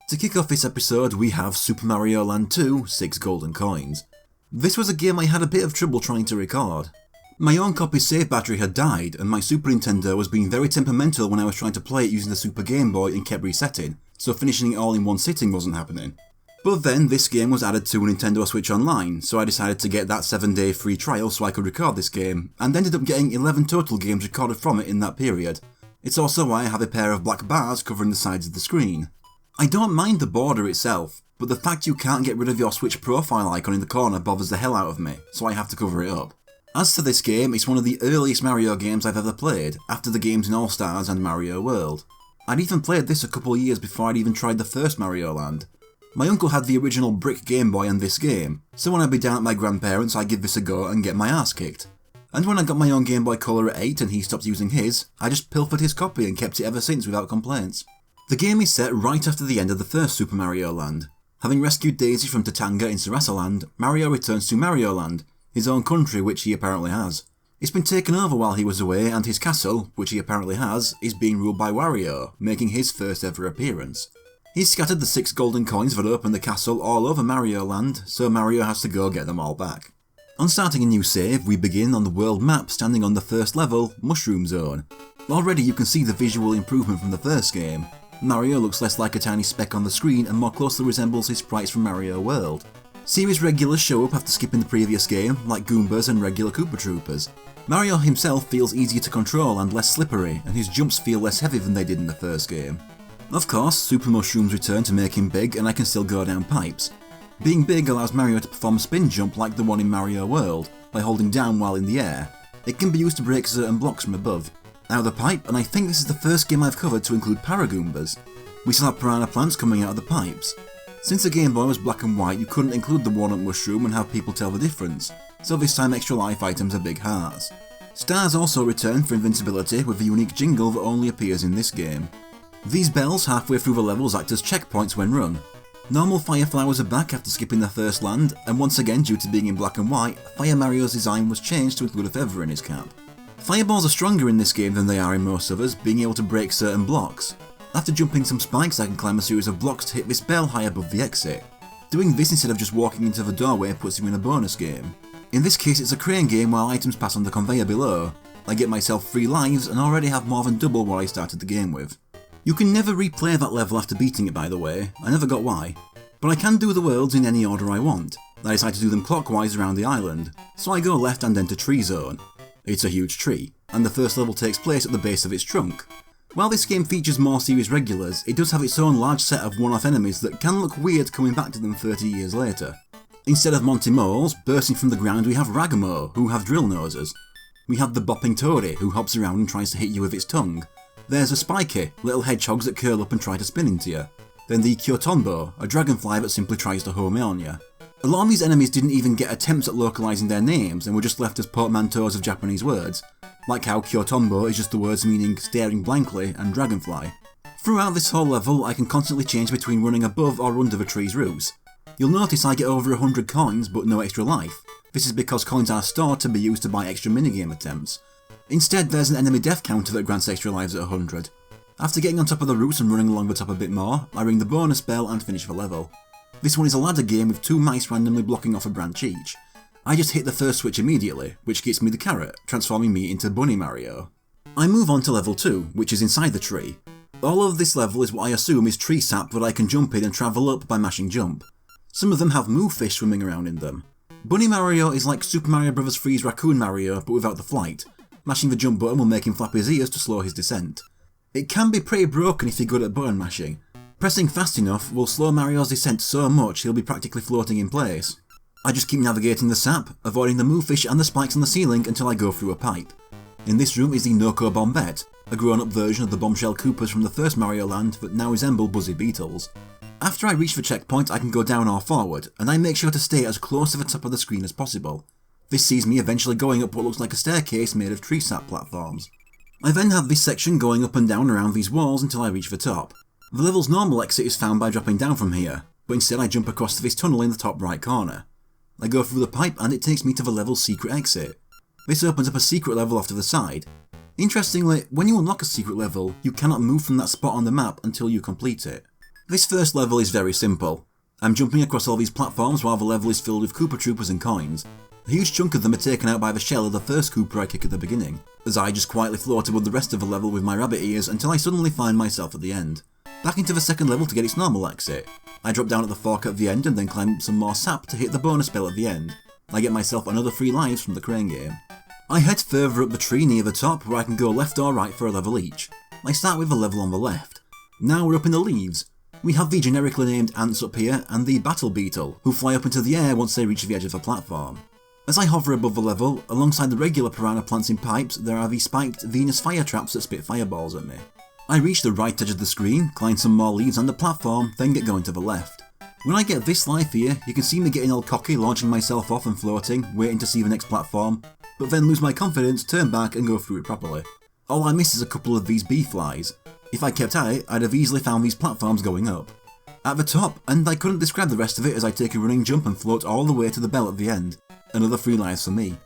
To kick off this episode, we have Super Mario Land 2 6 Golden Coins. This was a game I had a bit of trouble trying to record. My own copy's save battery had died, and my Super Nintendo was being very temperamental when I was trying to play it using the Super Game Boy and kept resetting, so finishing it all in one sitting wasn't happening. But then this game was added to Nintendo Switch Online, so I decided to get that 7-day free trial so I could record this game, and ended up getting 11 total games recorded from it in that period. It's also why I have a pair of black bars covering the sides of the screen. I don't mind the border itself, but the fact you can't get rid of your Switch profile icon in the corner bothers the hell out of me, so I have to cover it up. As to this game, it's one of the earliest Mario games I've ever played, after the games in All Stars and Mario World. I'd even played this a couple years before I'd even tried the first Mario Land. My uncle had the original brick Game Boy and this game, so when I'd be down at my grandparents' I'd give this a go and get my arse kicked. And when I got my own Game Boy Color at 8 and he stopped using his, I just pilfered his copy and kept it ever since without complaints. The game is set right after the end of the first Super Mario Land. Having rescued Daisy from Tatanga in Sarasa Land, Mario returns to Mario Land, his own country which he apparently has. It's been taken over while he was away and his castle, which he apparently has, is being ruled by Wario, making his first ever appearance. He's scattered the 6 golden coins that open the castle all over Mario Land, so Mario has to go get them all back. On starting a new save, we begin on the world map standing on the first level, Mushroom Zone. Already you can see the visual improvement from the first game. Mario looks less like a tiny speck on the screen and more closely resembles his sprites from Mario World. Series regulars show up after skipping the previous game, like Goombas and regular Koopa Troopers. Mario himself feels easier to control and less slippery, and his jumps feel less heavy than they did in the first game. Of course, Super Mushrooms return to make him big and I can still go down pipes. Being big allows Mario to perform a spin jump like the one in Mario World, by holding down while in the air. It can be used to break certain blocks from above. Out of the pipe, and I think this is the first game I've covered to include Paragoombas. We still have piranha plants coming out of the pipes. Since the Game Boy was black and white, you couldn't include the walnut mushroom and have people tell the difference, so this time extra life items are big hearts. Stars also return for invincibility with a unique jingle that only appears in this game. These bells halfway through the levels act as checkpoints when run. Normal fire flowers are back after skipping the first land, and once again due to being in black and white, Fire Mario's design was changed to include a feather in his cap. Fireballs are stronger in this game than they are in most others, being able to break certain blocks. After jumping some spikes I can climb a series of blocks to hit this bell high above the exit. Doing this instead of just walking into the doorway puts you in a bonus game. In this case it's a crane game while items pass on the conveyor below. I get myself 3 lives and already have more than double what I started the game with. You can never replay that level after beating it by the way, I never got why. But I can do the worlds in any order I want. I decide to do them clockwise around the island, so I go left and enter Tree Zone. It's a huge tree, and the first level takes place at the base of its trunk. While this game features more series regulars, it does have its own large set of one-off enemies that can look weird coming back to them 30 years later. Instead of Monty Moles, bursting from the ground we have Ragamo, who have drill noses. We have the Bopping Toady, who hops around and tries to hit you with its tongue. There's a Spiky, little hedgehogs that curl up and try to spin into you. Then the Kyotombo, a dragonfly that simply tries to home in on you. A lot of these enemies didn't even get attempts at localising their names and were just left as portmanteaus of Japanese words, like how Kyotombo is just the words meaning staring blankly and dragonfly. Throughout this whole level I can constantly change between running above or under the tree's roots. You'll notice I get over 100 coins but no extra life. This is because coins are stored to be used to buy extra minigame attempts. Instead there's an enemy death counter that grants extra lives at 100. After getting on top of the roots and running along the top a bit more, I ring the bonus bell and finish the level. This one is a ladder game with 2 mice randomly blocking off a branch each. I just hit the first switch immediately, which gets me the carrot, transforming me into Bunny Mario. I move on to level 2, which is inside the tree. All of this level is what I assume is tree sap that I can jump in and travel up by mashing jump. Some of them have move fish swimming around in them. Bunny Mario is like Super Mario Bros. 3's Raccoon Mario but without the flight. Mashing the jump button will make him flap his ears to slow his descent. It can be pretty broken if you're good at button mashing. Pressing fast enough will slow Mario's descent so much he'll be practically floating in place. I just keep navigating the sap, avoiding the move fish and the spikes on the ceiling until I go through a pipe. In this room is the Noko Bombette, a grown-up version of the Bombshell Koopas from the first Mario Land that now resemble Buzzy Beetles. After I reach the checkpoint I can go down or forward, and I make sure to stay as close to the top of the screen as possible. This sees me eventually going up what looks like a staircase made of tree sap platforms. I then have this section going up and down around these walls until I reach the top. The level's normal exit is found by dropping down from here, but instead I jump across to this tunnel in the top right corner. I go through the pipe and it takes me to the level's secret exit. This opens up a secret level off to the side. Interestingly, when you unlock a secret level, you cannot move from that spot on the map until you complete it. This first level is very simple. I'm jumping across all these platforms while the level is filled with Koopa Troopers and coins. A huge chunk of them are taken out by the shell of the first Koopa I kick at the beginning, as I just quietly float above the rest of the level with my rabbit ears until I suddenly find myself at the end. Back into the second level to get its normal exit. I drop down at the fork at the end and then climb up some more sap to hit the bonus bell at the end. I get myself another 3 lives from the crane game. I head further up the tree near the top where I can go left or right for a level each. I start with the level on the left. Now we're up in the leaves. We have the generically named ants up here and the battle beetle, who fly up into the air once they reach the edge of the platform. As I hover above the level, alongside the regular piranha plants in pipes, there are the spiked Venus fire traps that spit fireballs at me. I reach the right edge of the screen, climb some more leaves and the platform, then get going to the left. When I get this life here, you can see me getting all cocky, launching myself off and floating, waiting to see the next platform, but then lose my confidence, turn back and go through it properly. All I miss is a couple of these bee flies. If I kept at it, I'd have easily found these platforms going up. At the top, and I couldn't describe the rest of it as I take a running jump and float all the way to the bell at the end. Another 3 lives for me.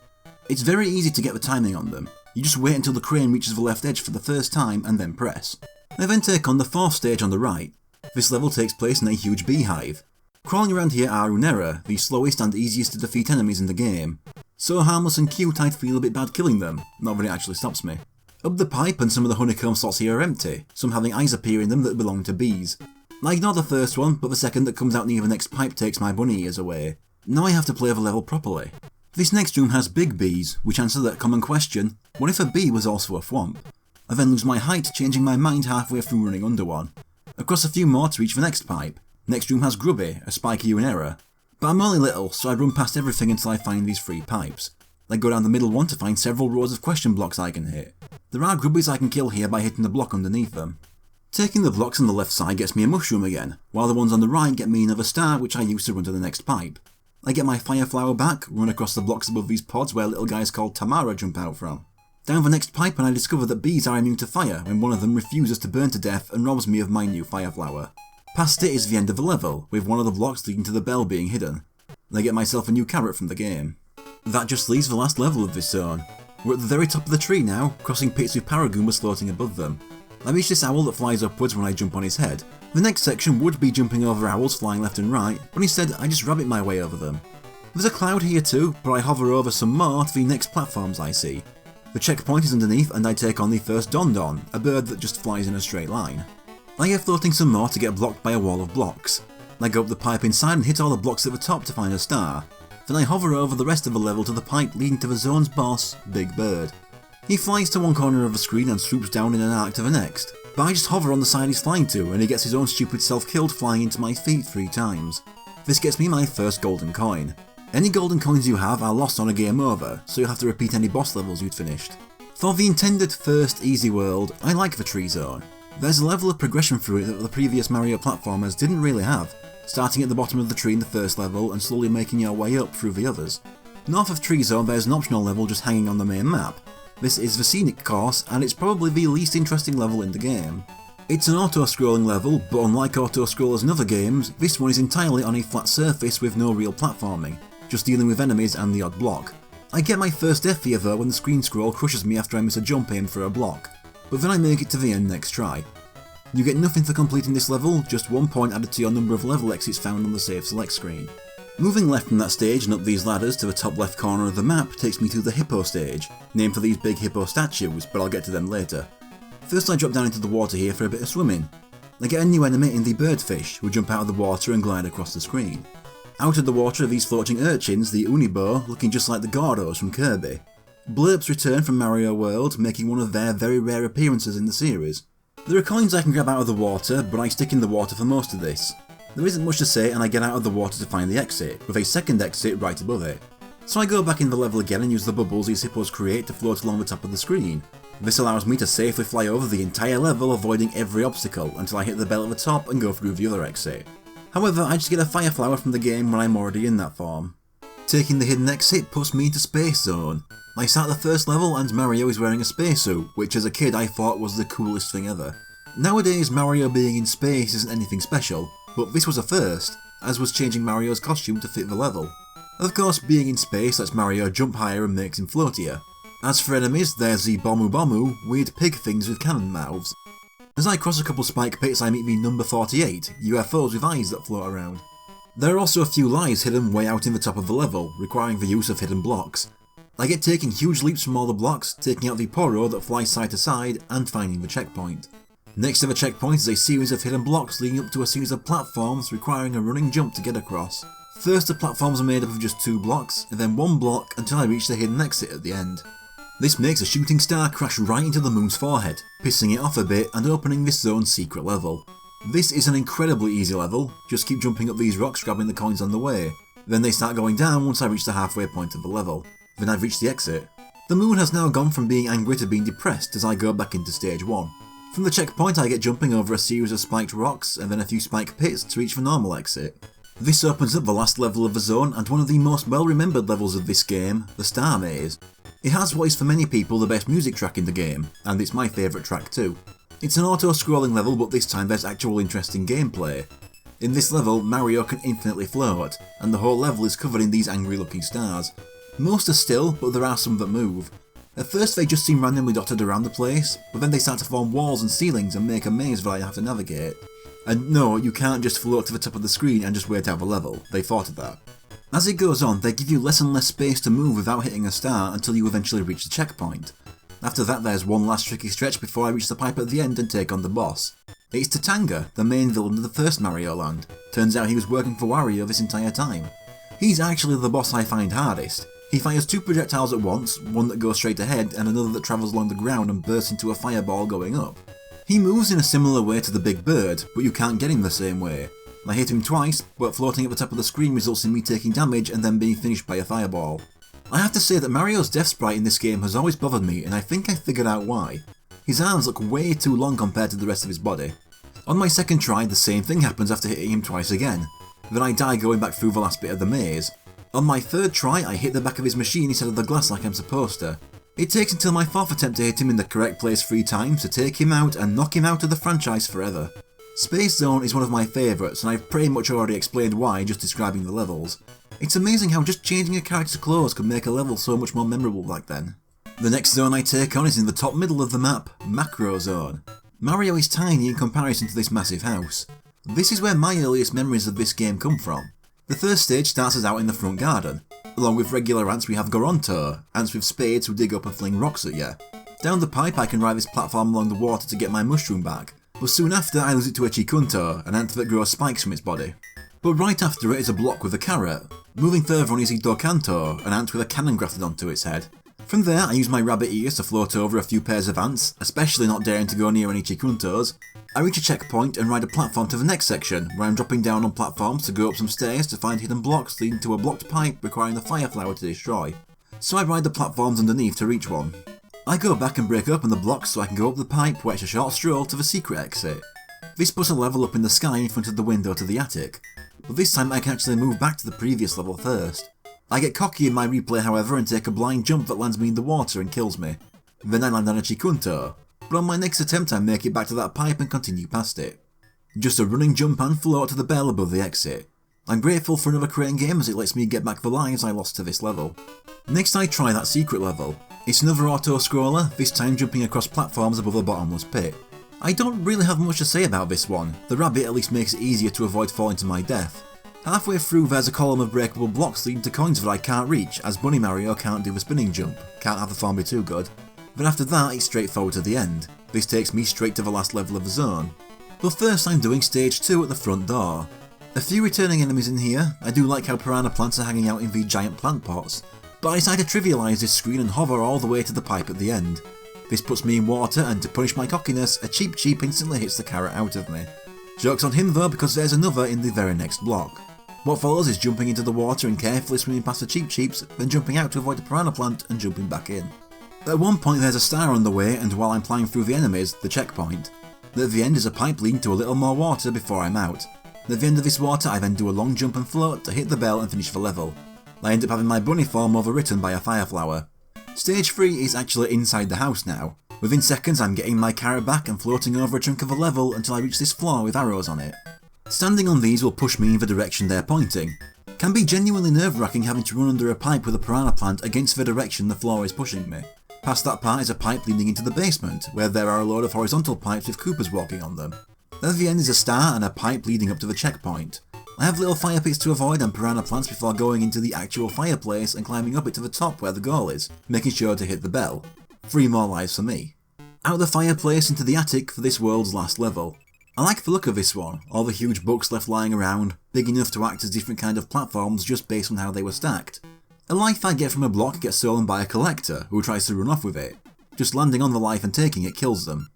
It's very easy to get the timing on them. You just wait until the crane reaches the left edge for the first time and then press. I then take on the 4th stage on the right. This level takes place in a huge beehive. Crawling around here are Runera, the slowest and easiest to defeat enemies in the game. So harmless and cute I'd feel a bit bad killing them, not that it actually stops me. Up the pipe and some of the honeycomb slots here are empty, some having eyes appear in them that belong to bees. I ignore the first one, but the second that comes out near the next pipe takes my bunny ears away. Now I have to play the level properly. This next room has big bees, which answer that common question, what if a bee was also a thwomp? I then lose my height, changing my mind halfway through running under one. Across a few more to reach the next pipe. Next room has Grubby, a spiky Unera. But I'm only little, so I run past everything until I find these 3 pipes. I go down the middle one to find several rows of question blocks I can hit. There are Grubbies I can kill here by hitting the block underneath them. Taking the blocks on the left side gets me a mushroom again, while the ones on the right get me another star which I use to run to the next pipe. I get my fire flower back, run across the blocks above these pods where little guys called Tamara jump out from. Down the next pipe and I discover that bees are immune to fire when one of them refuses to burn to death and robs me of my new fire flower. Past it is the end of the level, with one of the blocks leading to the bell being hidden. I get myself a new carrot from the game. That just leaves the last level of this zone. We're at the very top of the tree now, crossing pits with Paragumbas floating above them. I reach this owl that flies upwards when I jump on his head. The next section would be jumping over owls flying left and right, but instead I just rabbit my way over them. There's a cloud here too, but I hover over some more to the next platforms I see. The checkpoint is underneath and I take on the first Don Don, a bird that just flies in a straight line. I get floating some more to get blocked by a wall of blocks. I go up the pipe inside and hit all the blocks at the top to find a star. Then I hover over the rest of the level to the pipe leading to the zone's boss, Big Bird. He flies to one corner of the screen and swoops down in an arc to the next, but I just hover on the side he's flying to and he gets his own stupid self killed flying into my feet 3 times. This gets me my first golden coin. Any golden coins you have are lost on a game over, so you'll have to repeat any boss levels you'd finished. For the intended first easy world, I like the tree zone. There's a level of progression through it that the previous Mario platformers didn't really have, starting at the bottom of the tree in the first level and slowly making your way up through the others. North of Tree Zone there's an optional level just hanging on the main map. This is the Scenic Course and it's probably the least interesting level in the game. It's an auto-scrolling level, but unlike auto-scrollers in other games, this one is entirely on a flat surface with no real platforming, just dealing with enemies and the odd block. I get my first F here though when the screen scroll crushes me after I miss a jump aim for a block, but then I make it to the end next try. You get nothing for completing this level, just 1 point added to your number of level exits found on the save select screen. Moving left from that stage and up these ladders to the top left corner of the map takes me to the Hippo stage, named for these big hippo statues, but I'll get to them later. First I drop down into the water here for a bit of swimming. I get a new enemy in the birdfish, who jump out of the water and glide across the screen. Out of the water are these floating urchins, the Unibo, looking just like the Gordos from Kirby. Blurps return from Mario World, making one of their very rare appearances in the series. There are coins I can grab out of the water, but I stick in the water for most of this. There isn't much to say and I get out of the water to find the exit, with a second exit right above it. So I go back in the level again and use the bubbles these hippos create to float along the top of the screen. This allows me to safely fly over the entire level, avoiding every obstacle until I hit the bell at the top and go through the other exit. However, I just get a fire flower from the game when I'm already in that form. Taking the hidden exit puts me into Space Zone. I start the first level and Mario is wearing a spacesuit, which as a kid I thought was the coolest thing ever. Nowadays Mario being in space isn't anything special, but this was a first, as was changing Mario's costume to fit the level. Of course, being in space lets Mario jump higher and makes him floatier. As for enemies, there's the Bomu Bomu, weird pig things with cannon mouths. As I cross a couple spike pits I meet the number 48, UFOs with eyes that float around. There are also a few lies hidden way out in the top of the level, requiring the use of hidden blocks. I get taking huge leaps from all the blocks, taking out the Poro that flies side to side, and finding the checkpoint. Next to the checkpoint is a series of hidden blocks leading up to a series of platforms requiring a running jump to get across. First the platforms are made up of just 2 blocks, and then 1 block until I reach the hidden exit at the end. This makes a shooting star crash right into the moon's forehead, pissing it off a bit and opening this zone's secret level. This is an incredibly easy level, just keep jumping up these rocks grabbing the coins on the way. Then they start going down once I reach the halfway point of the level. Then I've reached the exit. The moon has now gone from being angry to being depressed as I go back into stage 1. From the checkpoint I get jumping over a series of spiked rocks and then a few spike pits to reach the normal exit. This opens up the last level of the zone and one of the most well remembered levels of this game, the Star Maze. It has what is for many people the best music track in the game, and it's my favourite track too. It's an auto-scrolling level but this time there's actual interesting gameplay. In this level Mario can infinitely float, and the whole level is covered in these angry looking stars. Most are still, but there are some that move. At first they just seem randomly dotted around the place, but then they start to form walls and ceilings and make a maze that I have to navigate. And no, you can't just float to the top of the screen and just wait out the level, they thought of that. As it goes on, they give you less and less space to move without hitting a star until you eventually reach the checkpoint. After that there's one last tricky stretch before I reach the pipe at the end and take on the boss. It's Tatanga, the main villain of the first Mario Land. Turns out he was working for Wario this entire time. He's actually the boss I find hardest. He fires 2 projectiles at once, one that goes straight ahead and another that travels along the ground and bursts into a fireball going up. He moves in a similar way to the Big Bird, but you can't get him the same way. I hit him twice, but floating at the top of the screen results in me taking damage and then being finished by a fireball. I have to say that Mario's death sprite in this game has always bothered me and I think I figured out why. His arms look way too long compared to the rest of his body. On my second try the same thing happens after hitting him twice again. Then I die going back through the last bit of the maze. On my third try I hit the back of his machine instead of the glass like I'm supposed to. It takes until my 4th attempt to hit him in the correct place 3 times to take him out and knock him out of the franchise forever. Space Zone is one of my favourites and I've pretty much already explained why just describing the levels. It's amazing how just changing a character's clothes could make a level so much more memorable back then. The next zone I take on is in the top middle of the map, Macro Zone. Mario is tiny in comparison to this massive house. This is where my earliest memories of this game come from. The first stage starts us out in the front garden. Along with regular ants we have Goronto, ants with spades who dig up and fling rocks at you. Down the pipe I can ride this platform along the water to get my mushroom back, but soon after I lose it to a Chikunto, an ant that grows spikes from its body. But right after it is a block with a carrot. Moving further on is Dokanto, an ant with a cannon grafted onto its head. From there I use my rabbit ears to float over a few pairs of ants, especially not daring to go near any Chikuntos. I reach a checkpoint and ride a platform to the next section, where I'm dropping down on platforms to go up some stairs to find hidden blocks leading to a blocked pipe requiring the fire flower to destroy. So I ride the platforms underneath to reach one. I go back and break open the blocks so I can go up the pipe where it's a short stroll to the secret exit. This puts a level up in the sky in front of the window to the attic, but this time I can actually move back to the previous level first. I get cocky in my replay however and take a blind jump that lands me in the water and kills me. Then I land on a Chikunto, but on my next attempt I make it back to that pipe and continue past it. Just a running jump and float to the bell above the exit. I'm grateful for another Crane game as it lets me get back the lives I lost to this level. Next I try that secret level. It's another auto-scroller, this time jumping across platforms above a bottomless pit. I don't really have much to say about this one, the rabbit at least makes it easier to avoid falling to my death. Halfway through there's a column of breakable blocks leading to coins that I can't reach as Bunny Mario can't do the spinning jump, can't have the form be too good. Then after that it's straight forward to the end. This takes me straight to the last level of the zone. But first I'm doing stage 2 at the front door. A few returning enemies in here. I do like how piranha plants are hanging out in the giant plant pots, but I decide to trivialise this screen and hover all the way to the pipe at the end. This puts me in water and to punish my cockiness, a Cheep Cheep instantly hits the carrot out of me. Joke's on him though because there's another in the very next block. What follows is jumping into the water and carefully swimming past the Cheep Cheeps, then jumping out to avoid the piranha plant and jumping back in. At one point there's a star on the way and while I'm flying through the enemies, the checkpoint. At the end is a pipe leading to a little more water before I'm out. At the end of this water I then do a long jump and float to hit the bell and finish the level. I end up having my bunny form overwritten by a fire flower. Stage 3 is actually inside the house now. Within seconds I'm getting my carrot back and floating over a chunk of a level until I reach this floor with arrows on it. Standing on these will push me in the direction they're pointing. Can be genuinely nerve-wracking having to run under a pipe with a piranha plant against the direction the floor is pushing me. Past that part is a pipe leading into the basement, where there are a load of horizontal pipes with Coopers walking on them. At the end is a star and a pipe leading up to the checkpoint. I have little fire pits to avoid and piranha plants before going into the actual fireplace and climbing up it to the top where the goal is, making sure to hit the bell. 3 more lives for me. Out the fireplace into the attic for this world's last level. I like the look of this one, all the huge books left lying around, big enough to act as different kind of platforms just based on how they were stacked. A life I get from a block gets stolen by a collector who tries to run off with it. Just landing on the life and taking it kills them.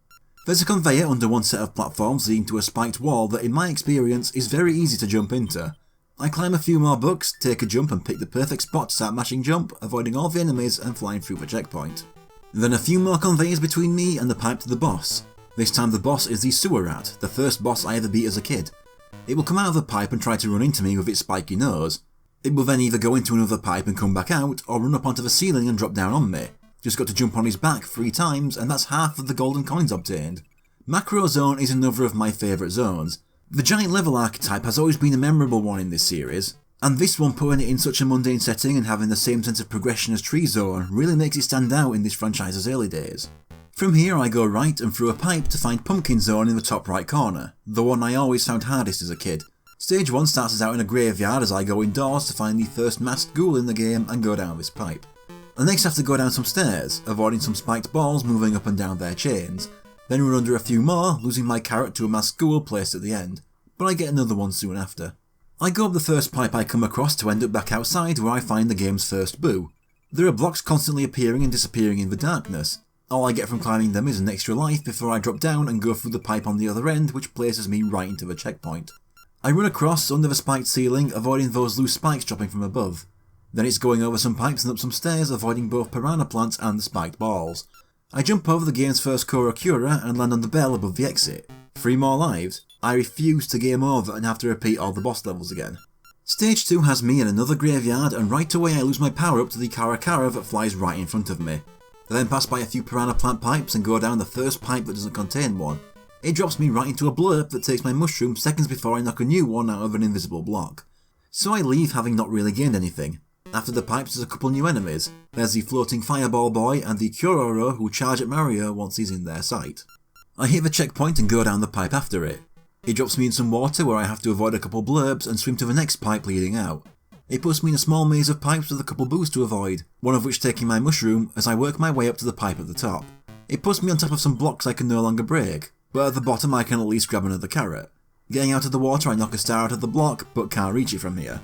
There's a conveyor under one set of platforms leading to a spiked wall that in my experience is very easy to jump into. I climb a few more books, take a jump and pick the perfect spot to start mashing jump, avoiding all the enemies and flying through the checkpoint. Then a few more conveyors between me and the pipe to the boss. This time the boss is the sewer rat, the first boss I ever beat as a kid. It will come out of the pipe and try to run into me with its spiky nose. It will then either go into another pipe and come back out, or run up onto the ceiling and drop down on me. Just got to jump on his back 3 times and that's half of the golden coins obtained. Macro Zone is another of my favourite zones. The giant level archetype has always been a memorable one in this series, and this one putting it in such a mundane setting and having the same sense of progression as Tree Zone really makes it stand out in this franchise's early days. From here I go right and through a pipe to find Pumpkin Zone in the top right corner, the one I always found hardest as a kid. Stage 1 starts us out in a graveyard as I go indoors to find the first masked ghoul in the game and go down this pipe. I next have to go down some stairs, avoiding some spiked balls moving up and down their chains, then run under a few more, losing my carrot to a masked ghoul placed at the end, but I get another one soon after. I go up the first pipe I come across to end up back outside where I find the game's first boo. There are blocks constantly appearing and disappearing in the darkness. All I get from climbing them is an extra life before I drop down and go through the pipe on the other end, which places me right into the checkpoint. I run across under the spiked ceiling, avoiding those loose spikes dropping from above. Then it's going over some pipes and up some stairs, avoiding both piranha plants and the spiked balls. I jump over the game's first Korokura and land on the bell above the exit. 3 more lives. I refuse to game over and have to repeat all the boss levels again. Stage 2 has me in another graveyard and right away I lose my power up to the Karakara that flies right in front of me. I then pass by a few piranha plant pipes and go down the first pipe that doesn't contain one. It drops me right into a blurb that takes my mushroom seconds before I knock a new one out of an invisible block. So I leave having not really gained anything. After the pipes there's a couple new enemies. There's the floating fireball boy and the Kyororo who charge at Mario once he's in their sight. I hit the checkpoint and go down the pipe after it. It drops me in some water where I have to avoid a couple blurbs and swim to the next pipe leading out. It puts me in a small maze of pipes with a couple boos to avoid, one of which taking my mushroom as I work my way up to the pipe at the top. It puts me on top of some blocks I can no longer break, but at the bottom I can at least grab another carrot. Getting out of the water I knock a star out of the block, but can't reach it from here.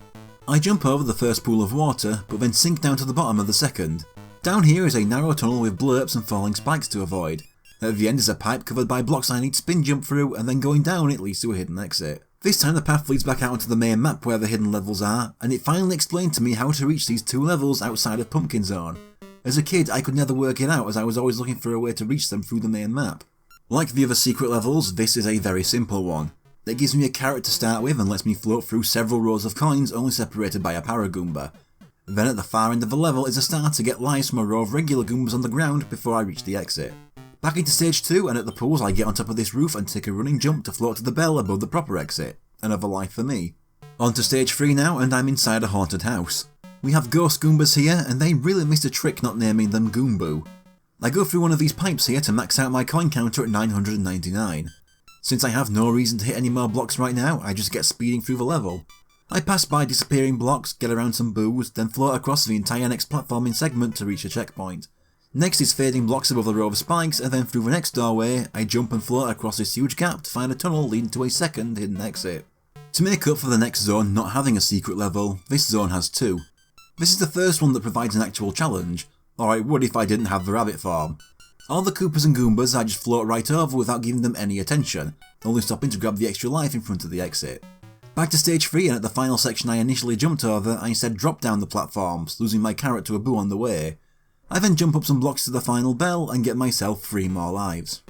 I jump over the first pool of water, but then sink down to the bottom of the second. Down here is a narrow tunnel with blurps and falling spikes to avoid. At the end is a pipe covered by blocks I need to spin jump through, and then going down it leads to a hidden exit. This time the path leads back out onto the main map where the hidden levels are, and it finally explained to me how to reach these 2 levels outside of Pumpkin Zone. As a kid I could never work it out as I was always looking for a way to reach them through the main map. Like the other secret levels, this is a very simple one. It gives me a carrot to start with and lets me float through several rows of coins only separated by a Paragoomba. Then at the far end of the level is a star to get lives from a row of regular Goombas on the ground before I reach the exit. Back into stage 2 and at the pools I get on top of this roof and take a running jump to float to the bell above the proper exit. Another life for me. On to stage 3 now and I'm inside a haunted house. We have ghost Goombas here and they really missed a trick not naming them Goomboo. I go through one of these pipes here to max out my coin counter at 999. Since I have no reason to hit any more blocks right now, I just get speeding through the level. I pass by disappearing blocks, get around some boos, then float across the entire next platforming segment to reach a checkpoint. Next is fading blocks above the row of spikes, and then through the next doorway, I jump and float across this huge gap to find a tunnel leading to a second hidden exit. To make up for the next zone not having a secret level, this zone has 2. This is the first one that provides an actual challenge, or it would if I didn't have the rabbit form. All the Koopas and Goombas I just float right over without giving them any attention, only stopping to grab the extra life in front of the exit. Back to stage 3 and at the final section I initially jumped over, I instead drop down the platforms, losing my carrot to a boo on the way. I then jump up some blocks to the final bell and get myself 3 more lives.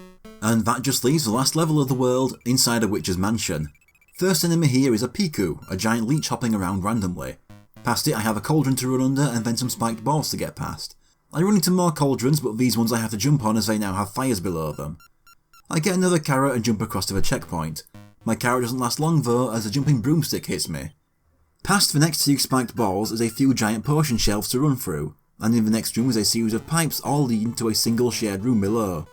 And that just leaves the last level of the world, inside a witch's mansion. First enemy here is a Piku, a giant leech hopping around randomly. Past it I have a cauldron to run under and then some spiked balls to get past. I run into more cauldrons, but these ones I have to jump on as they now have fires below them. I get another carrot and jump across to the checkpoint. My carrot doesn't last long though, as a jumping broomstick hits me. Past the next 2 spiked balls is a few giant potion shelves to run through. and in the next room is a series of pipes all leading to a single shared room below.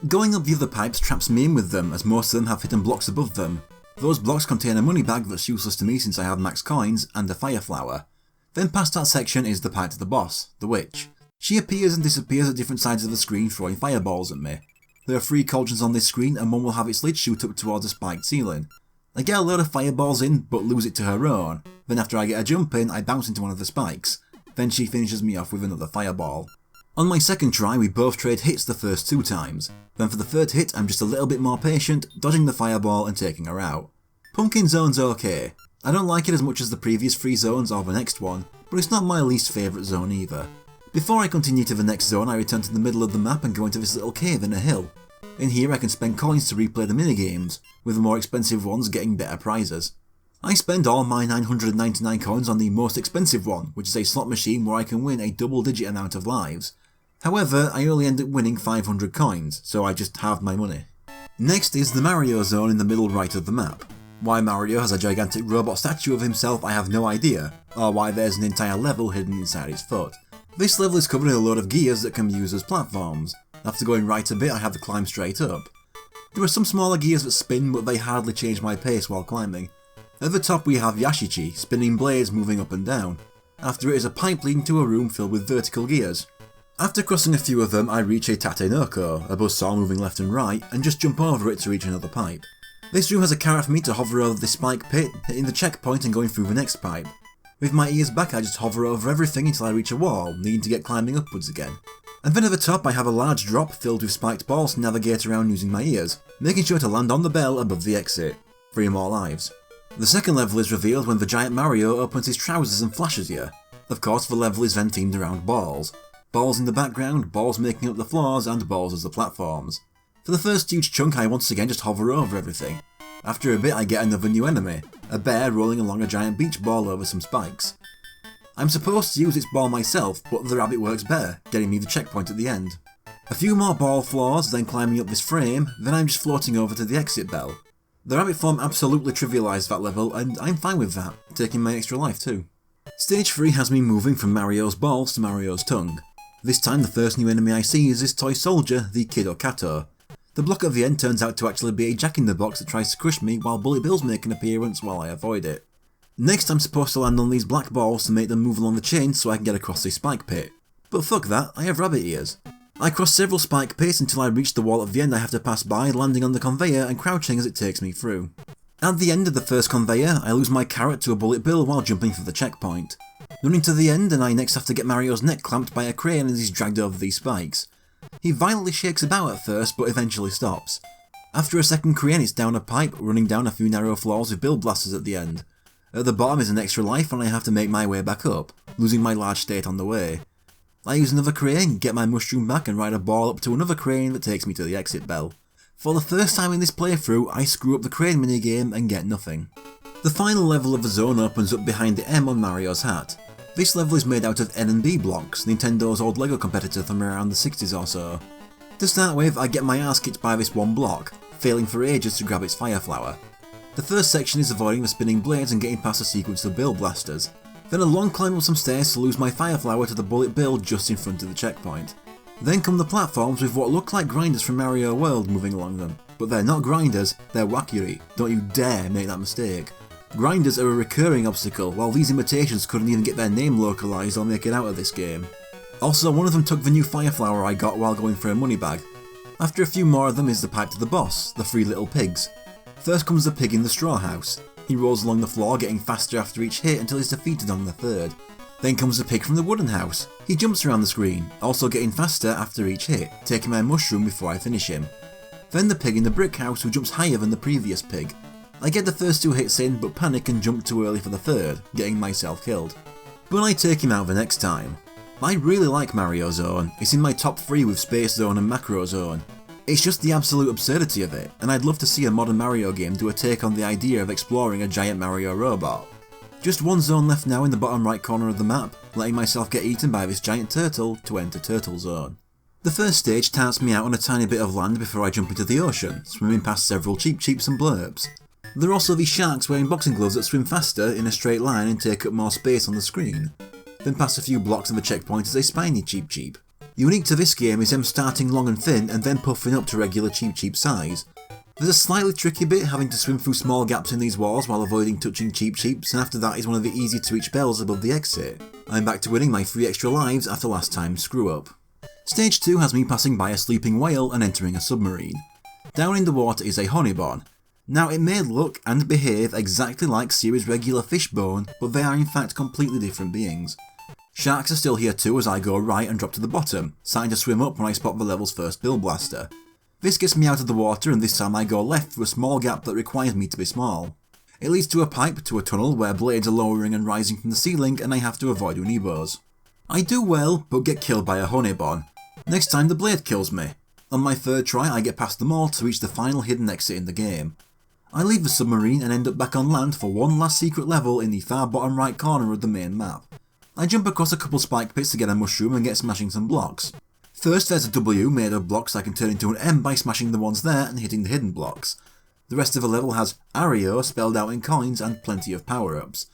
Going up the other pipes traps me in with them, as most of them have hidden blocks above them. Those blocks contain a money bag that's useless to me since I have max coins, and a fire flower. Then past that section is the pipe to the boss, the witch. She appears and disappears at different sides of the screen throwing fireballs at me. There are 3 cauldrons on this screen and one will have its lid shoot up towards a spiked ceiling. I get a load of fireballs in but lose it to her own, then after I get a jump in I bounce into one of the spikes, then she finishes me off with another fireball. On my second try we both trade hits the first 2 times, then for the third hit I'm just a little bit more patient, dodging the fireball and taking her out. Pumpkin Zone's okay. I don't like it as much as the previous 3 zones or the next one, but it's not my least favourite zone either. Before I continue to the next zone I return to the middle of the map and go into this little cave in a hill. In here I can spend coins to replay the minigames, with the more expensive ones getting better prizes. I spend all my 999 coins on the most expensive one, which is a slot machine where I can win a double-digit amount of lives. However, I only end up winning 500 coins, so I just halved my money. Next is the Mario zone in the middle right of the map. Why Mario has a gigantic robot statue of himself I have no idea, or why there's an entire level hidden inside his foot. This level is covered in a load of gears that can be used as platforms. After going right a bit I have to climb straight up. There are some smaller gears that spin but they hardly change my pace while climbing. At the top we have Yashichi, spinning blades moving up and down. After it is a pipe leading to a room filled with vertical gears. After crossing a few of them I reach a Tatenoko, a buzzsaw moving left and right, and just jump over it to reach another pipe. This room has a carrot for me to hover over the spike pit, hitting the checkpoint and going through the next pipe. With my ears back I just hover over everything until I reach a wall, needing to get climbing upwards again. And then at the top I have a large drop filled with spiked balls to navigate around using my ears, making sure to land on the bell above the exit. 3 more lives. The second level is revealed when the giant Mario opens his trousers and flashes you. Of course the level is then themed around balls. Balls in the background, balls making up the floors, and balls as the platforms. For the first huge chunk I once again just hover over everything. After a bit I get another new enemy, a bear rolling along a giant beach ball over some spikes. I'm supposed to use its ball myself, but the rabbit works better, getting me the checkpoint at the end. A few more ball floors, then climbing up this frame, then I'm just floating over to the exit bell. The rabbit form absolutely trivialised that level, and I'm fine with that, taking my extra life too. Stage 3 has me moving from Mario's balls to Mario's tongue. This time the first new enemy I see is this toy soldier, the Kid Okato. The block at the end turns out to actually be a jack-in-the-box that tries to crush me while Bullet Bills make an appearance while I avoid it. Next I'm supposed to land on these black balls to make them move along the chain so I can get across the spike pit. But fuck that, I have rabbit ears. I cross several spike pits until I reach the wall at the end I have to pass by, landing on the conveyor and crouching as it takes me through. At the end of the first conveyor, I lose my carrot to a bullet bill while jumping for the checkpoint. Running to the end and I next have to get Mario's neck clamped by a crane as he's dragged over these spikes. He violently shakes about at first but eventually stops. After a second crane it's down a pipe, running down a few narrow floors with bill blasters at the end. At the bottom is an extra life and I have to make my way back up, losing my large state on the way. I use another crane, get my mushroom back and ride a ball up to another crane that takes me to the exit bell. For the first time in this playthrough, I screw up the crane minigame and get nothing. The final level of the zone opens up behind the M on Mario's hat. This level is made out of N and B blocks, Nintendo's old LEGO competitor from around the 60s or so. To start with, I get my ass kicked by this one block, failing for ages to grab its fire flower. The first section is avoiding the spinning blades and getting past a sequence of bill blasters. Then a long climb up some stairs to lose my fire flower to the bullet bill just in front of the checkpoint. Then come the platforms with what look like grinders from Mario World moving along them. But they're not grinders, they're Wakiri. Don't you dare make that mistake. Grinders are a recurring obstacle, while these imitations couldn't even get their name localised or make it out of this game. Also, one of them took the new fire flower I got while going for a money bag. After a few more of them is the pipe to the boss, the 3 little pigs. First comes the pig in the straw house. He rolls along the floor, getting faster after each hit until he's defeated on the third. Then comes the pig from the wooden house. He jumps around the screen, also getting faster after each hit, taking my mushroom before I finish him. Then the pig in the brick house who jumps higher than the previous pig. I get the first 2 hits in but panic and jump too early for the third, getting myself killed. But I take him out the next time. I really like Mario Zone, it's in my top 3 with Space Zone and Macro Zone. It's just the absolute absurdity of it, and I'd love to see a modern Mario game do a take on the idea of exploring a giant Mario robot. Just one zone left now in the bottom right corner of the map, letting myself get eaten by this giant turtle to enter Turtle Zone. The first stage starts me out on a tiny bit of land before I jump into the ocean, swimming past several Cheep Cheeps and Blurps. There are also these sharks wearing boxing gloves that swim faster in a straight line and take up more space on the screen. then past a few blocks of the checkpoint as a spiny Cheep Cheep. Unique to this game is them starting long and thin and then puffing up to regular Cheep Cheep size. There's a slightly tricky bit having to swim through small gaps in these walls while avoiding touching Cheep Cheeps, and after that is one of the easy to reach bells above the exit. I'm back to winning my 3 extra lives after last time's screw up. Stage 2 has me passing by a sleeping whale and entering a submarine. Down in the water is a Honeybon. Now it may look and behave exactly like series regular Fishbone, but they are in fact completely different beings. Sharks are still here too as I go right and drop to the bottom, starting to swim up when I spot the level's first Bill Blaster. This gets me out of the water and this time I go left through a small gap that requires me to be small. It leads to a pipe to a tunnel where blades are lowering and rising from the ceiling and I have to avoid Unibos. I do well, but get killed by a Honeybon. Next time the blade kills me. On my third try I get past them all to reach the final hidden exit in the game. I leave the submarine and end up back on land for one last secret level in the far bottom right corner of the main map. I jump across a couple spike pits to get a mushroom and get smashing some blocks. First there's a W made of blocks I can turn into an M by smashing the ones there and hitting the hidden blocks. The rest of the level has Ario spelled out in coins and plenty of power-ups.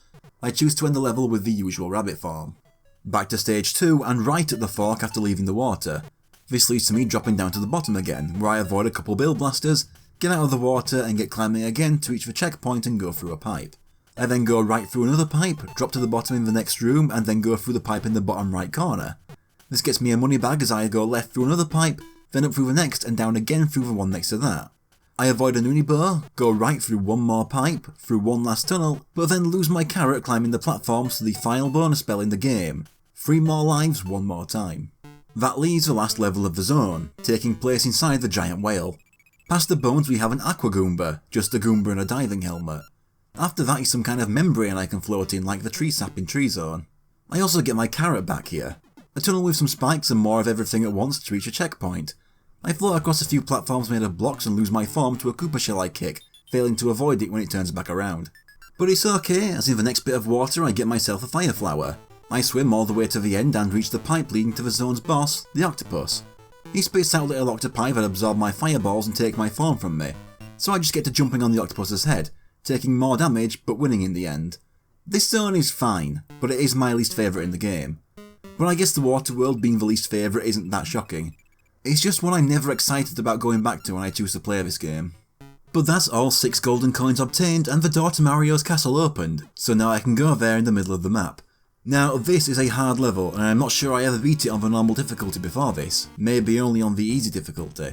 I choose to end the level with the usual rabbit farm. Back to stage 2 and right at the fork after leaving the water. This leads to me dropping down to the bottom again, where I avoid a couple Bill Blasters, get out of the water and get climbing again to reach the checkpoint and go through a pipe. I then go right through another pipe, drop to the bottom in the next room and then go through the pipe in the bottom right corner. This gets me a money bag as I go left through another pipe, then up through the next and down again through the one next to that. I avoid an Unibo, go right through one more pipe, through one last tunnel, but then lose my carrot climbing the platforms to the final bonus spell in the game. 3 more lives one more time. That leaves the last level of the zone, taking place inside the giant whale. Past the bones we have an Aqua Goomba, just a Goomba in a diving helmet. After that is some kind of membrane I can float in like the tree sap in Tree Zone. I also get my carrot back here. A tunnel with some spikes and more of everything at once to reach a checkpoint. I float across a few platforms made of blocks and lose my form to a Koopa shell I kick, failing to avoid it when it turns back around. But it's okay, as in the next bit of water I get myself a fire flower. I swim all the way to the end and reach the pipe leading to the zone's boss, the octopus. He spits out little octopi that absorb my fireballs and take my form from me, so I just get to jumping on the octopus's head, taking more damage but winning in the end. This zone is fine, but it is my least favourite in the game. But I guess the water world being the least favourite isn't that shocking. It's just one I'm never excited about going back to when I choose to play this game. But that's all 6 golden coins obtained and the door to Mario's castle opened, so now I can go there in the middle of the map. Now this is a hard level and I'm not sure I ever beat it on the normal difficulty before this, maybe only on the easy difficulty.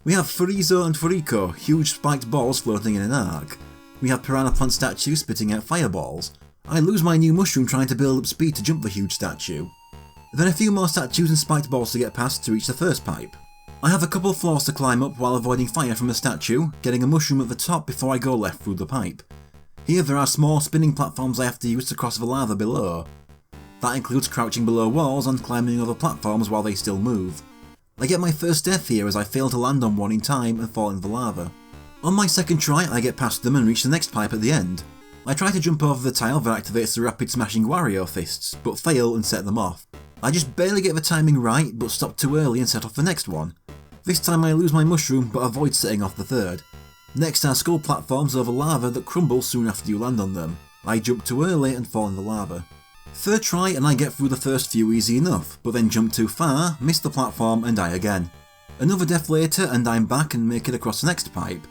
We have Furizo and Furiko, huge spiked balls floating in an arc. We have Piranha Plant statues spitting out fireballs. I lose my new mushroom trying to build up speed to jump the huge statue. Then a few more statues and spiked balls to get past to reach the first pipe. I have a couple floors to climb up while avoiding fire from the statue, getting a mushroom at the top before I go left through the pipe. Here there are small spinning platforms I have to use to cross the lava below. That includes crouching below walls and climbing over platforms while they still move. I get my first death here as I fail to land on one in time and fall in the lava. On my second try I get past them and reach the next pipe at the end. I try to jump over the tile that activates the rapid smashing Wario fists, but fail and set them off. I just barely get the timing right, but stop too early and set off the next one. This time I lose my mushroom, but avoid setting off the third. Next are skull platforms over lava that crumble soon after you land on them. I jump too early and fall in the lava. Third try and I get through the first few easy enough, but then jump too far, miss the platform and die again. Another death later and I'm back and make it across the next pipe.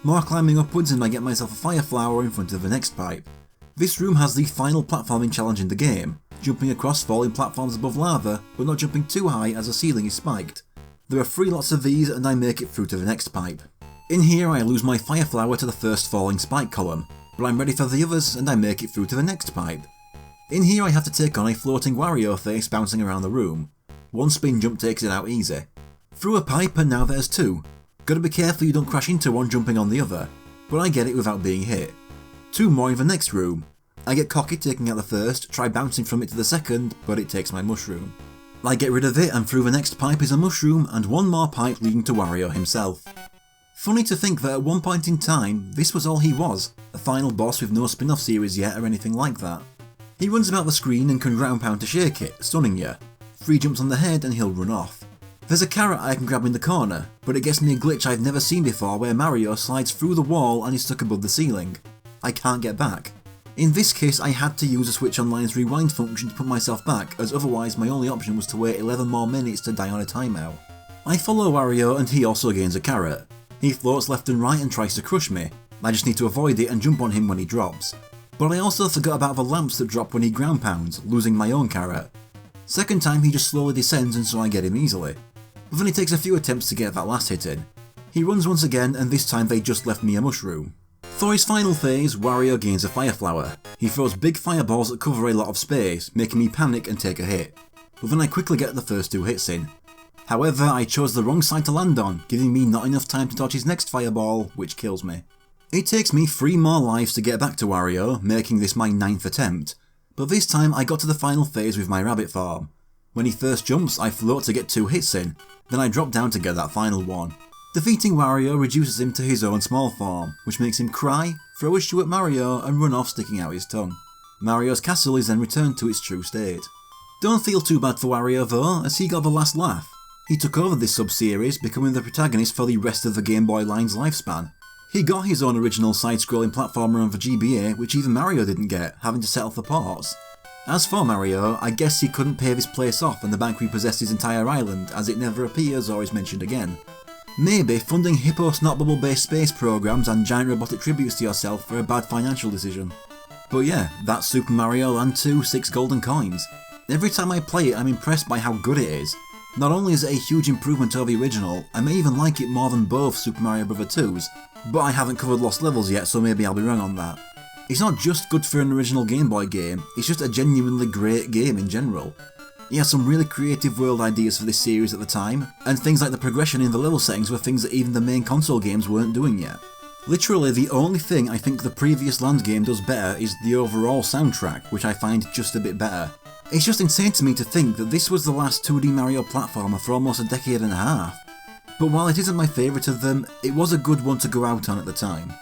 More climbing upwards and I get myself a fire flower in front of the next pipe. This room has the final platforming challenge in the game, jumping across falling platforms above lava, but not jumping too high as the ceiling is spiked. There are 3 lots of these and I make it through to the next pipe. In here I lose my fire flower to the first falling spike column, but I'm ready for the others and I make it through to the next pipe. In here I have to take on a floating Wario face bouncing around the room. One spin jump takes it out easy. Through a pipe and now there's 2. Gotta be careful you don't crash into one jumping on the other, but I get it without being hit. 2 more in the next room. I get cocky taking out the first, try bouncing from it to the second, but it takes my mushroom. I get rid of it and through the next pipe is a mushroom and 1 more pipe leading to Wario himself. Funny to think that at one point in time, this was all he was, a final boss with no spin-off series yet or anything like that. He runs about the screen and can ground pound to shake it, stunning you. 3 jumps on the head and he'll run off. There's a carrot I can grab in the corner, but it gets me a glitch I've never seen before where Mario slides through the wall and is stuck above the ceiling. I can't get back. In this case, I had to use a Switch Online's rewind function to put myself back, as otherwise my only option was to wait 11 more minutes to die on a timeout. I follow Wario and he also gains a carrot. He floats left and right and tries to crush me. I just need to avoid it and jump on him when he drops. But I also forgot about the lamps that drop when he ground pounds, losing my own carrot. Second time he just slowly descends and so I get him easily. But then he takes a few attempts to get that last hit in. He runs once again and this time they just left me a mushroom. For his final phase, Wario gains a fire flower. He throws big fireballs that cover a lot of space, making me panic and take a hit. But then I quickly get the first 2 hits in. However, I chose the wrong side to land on, giving me not enough time to dodge his next fireball, which kills me. It takes me 3 more lives to get back to Wario, making this my 9th attempt. But this time I got to the final phase with my rabbit farm. When he first jumps, I float to get 2 hits in, then I drop down to get that final one. Defeating Wario reduces him to his own small form, which makes him cry, throw a shoe at Mario and run off sticking out his tongue. Mario's castle is then returned to its true state. Don't feel too bad for Wario though, as he got the last laugh. He took over this sub-series, becoming the protagonist for the rest of the Game Boy line's lifespan. He got his own original side-scrolling platformer on the GBA, which even Mario didn't get, having to settle for ports. As for Mario, I guess he couldn't pay his place off and the bank repossessed his entire island, as it never appears or is mentioned again. Maybe funding hippo snot bubble based space programs and giant robotic tributes to yourself are a bad financial decision. But yeah, that's Super Mario Land 2 6 Golden Coins. Every time I play it I'm impressed by how good it is. Not only is it a huge improvement over the original, I may even like it more than both Super Mario Bros. 2's, but I haven't covered Lost Levels yet so maybe I'll be wrong on that. It's not just good for an original Game Boy game, it's just a genuinely great game in general. He had some really creative world ideas for this series at the time, and things like the progression in the level settings were things that even the main console games weren't doing yet. Literally the only thing I think the previous Land game does better is the overall soundtrack, which I find just a bit better. It's just insane to me to think that this was the last 2D Mario platformer for almost a decade and a half. But while it isn't my favourite of them, it was a good one to go out on at the time.